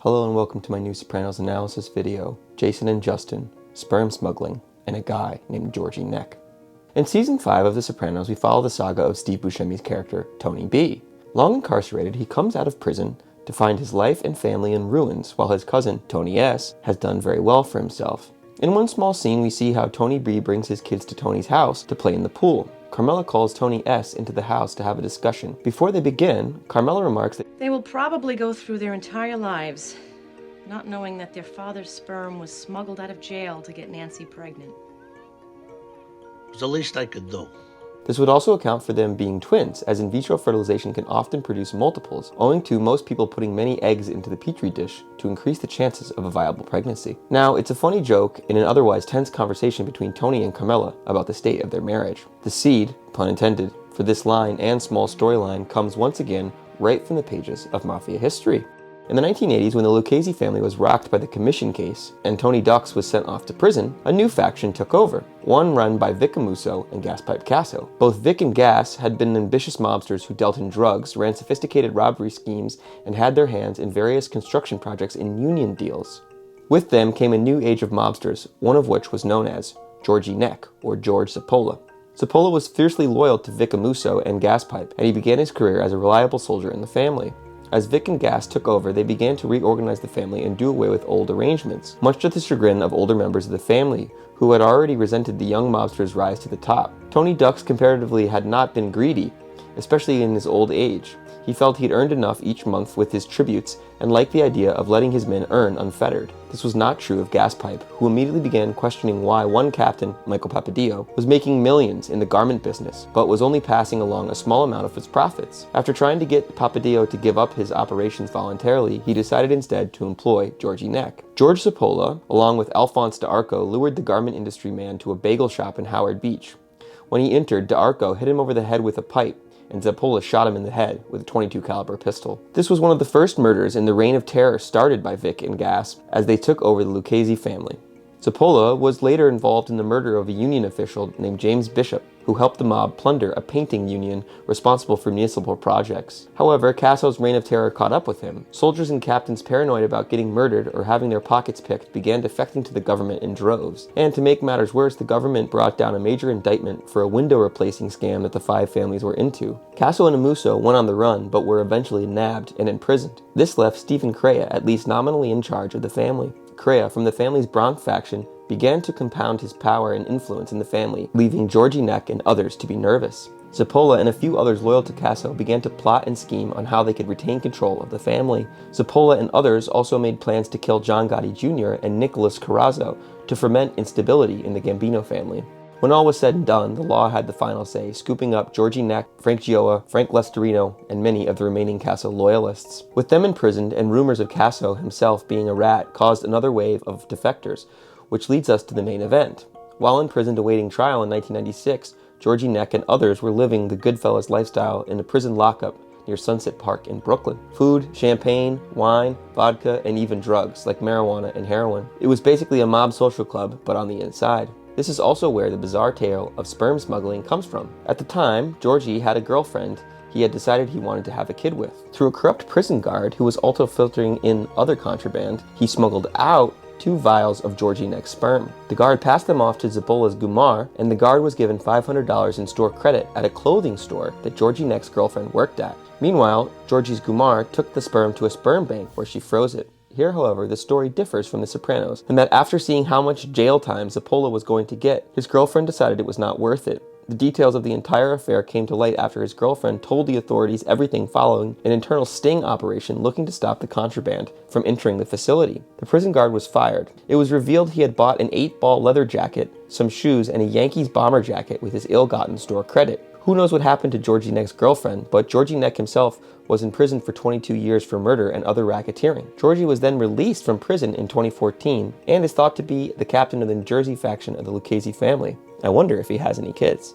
Hello and welcome to my new Sopranos analysis video, Jason and Justin, Sperm Smuggling, and a Guy Named Georgie Neck. In Season 5 of The Sopranos, we follow the saga of Steve Buscemi's character, Tony B. Long incarcerated, he comes out of prison to find his life and family in ruins, while his cousin, Tony S., has done very well for himself. In one small scene, we see how Tony B brings his kids to Tony's house to play in the pool. Carmela calls Tony S. into the house to have a discussion. Before they begin, Carmela remarks that they will probably go through their entire lives not knowing that their father's sperm was smuggled out of jail to get Nancy pregnant. It was the least I could do. this would also account for them being twins, as in vitro fertilization can often produce multiples, owing to most people putting many eggs into the petri dish to increase the chances of a viable pregnancy. Now, it's a funny joke in an otherwise tense conversation between Tony and Carmela about the state of their marriage. The seed, pun intended, for this line and small storyline comes once again right from the pages of Mafia history. In the 1980s, when the Lucchese family was rocked by the commission case and Tony Dux was sent off to prison, a new faction took over, one run by Vic Amuso and Gaspipe Casso. Both Vic and Gas had been ambitious mobsters who dealt in drugs, ran sophisticated robbery schemes, and had their hands in various construction projects and union deals. With them came a new age of mobsters, one of which was known as Georgie Neck, or George Cipolla. Cipolla was fiercely loyal to Vic Amuso and Gaspipe, and he began his career as a reliable soldier in the family. As Vic and Gas took over, they began to reorganize the family and do away with old arrangements, much to the chagrin of older members of the family, who had already resented the young mobster's rise to the top. Tony Dux comparatively had not been greedy, especially in his old age. He felt he'd earned enough each month with his tributes and liked the idea of letting his men earn unfettered. This was not true of Gaspipe, who immediately began questioning why one captain, Michael Papadillo, was making millions in the garment business, but was only passing along a small amount of its profits. After trying to get Papadillo to give up his operations voluntarily, he decided instead to employ Georgie Neck. George Cipolla, along with Alphonse D'Arco, lured the garment industry man to a bagel shop in Howard Beach. When he entered, D'Arco hit him over the head with a pipe, and Cipolla shot him in the head with a .22 caliber pistol. This was one of the first murders in the reign of terror started by Vic and Gas as they took over the Lucchese family. Cipolla was later involved in the murder of a union official named James Bishop, who helped the mob plunder a painting union responsible for municipal projects. However, Casso's reign of terror caught up with him. Soldiers and captains paranoid about getting murdered or having their pockets picked began defecting to the government in droves. And to make matters worse, the government brought down a major indictment for a window replacing scam that the five families were into. Casso and Amuso went on the run, but were eventually nabbed and imprisoned. This left Stephen Crea at least nominally in charge of the family. Crea, from the family's Bronx faction, began to compound his power and influence in the family, leaving Georgie Neck and others to be nervous. Cipolla and a few others loyal to Casso began to plot and scheme on how they could retain control of the family. Cipolla and others also made plans to kill John Gotti Jr. and Nicholas Carrazzo to foment instability in the Gambino family. When all was said and done, the law had the final say, scooping up Georgie Neck, Frank Gioia, Frank Lestorino, and many of the remaining Casso loyalists. With them imprisoned and rumors of Casso himself being a rat caused another wave of defectors, which leads us to the main event. While imprisoned awaiting trial in 1996, Georgie Neck and others were living the Goodfellas lifestyle in a prison lockup near Sunset Park in Brooklyn. Food, champagne, wine, vodka, and even drugs like marijuana and heroin. It was basically a mob social club, but on the inside. This is also where the bizarre tale of sperm smuggling comes from. At the time, Georgie had a girlfriend he had decided he wanted to have a kid with. Through a corrupt prison guard who was also filtering in other contraband, he smuggled out 2 vials of Georgie Neck's sperm. The guard passed them off to Cipolla's Gumar, and the guard was given $500 in store credit at a clothing store that Georgie Neck's girlfriend worked at. Meanwhile, Georgie's Gumar took the sperm to a sperm bank where she froze it. Here, however, the story differs from The Sopranos, in that after seeing how much jail time Cipolla was going to get, his girlfriend decided it was not worth it. The details of the entire affair came to light after his girlfriend told the authorities everything following an internal sting operation looking to stop the contraband from entering the facility. The prison guard was fired. It was revealed he had bought an 8-ball leather jacket, some shoes, and a Yankees bomber jacket with his ill-gotten store credit. Who knows what happened to Georgie Neck's girlfriend, but Georgie Neck himself was in prison for 22 years for murder and other racketeering. Georgie was then released from prison in 2014 and is thought to be the captain of the New Jersey faction of the Lucchese family. I wonder if he has any kids.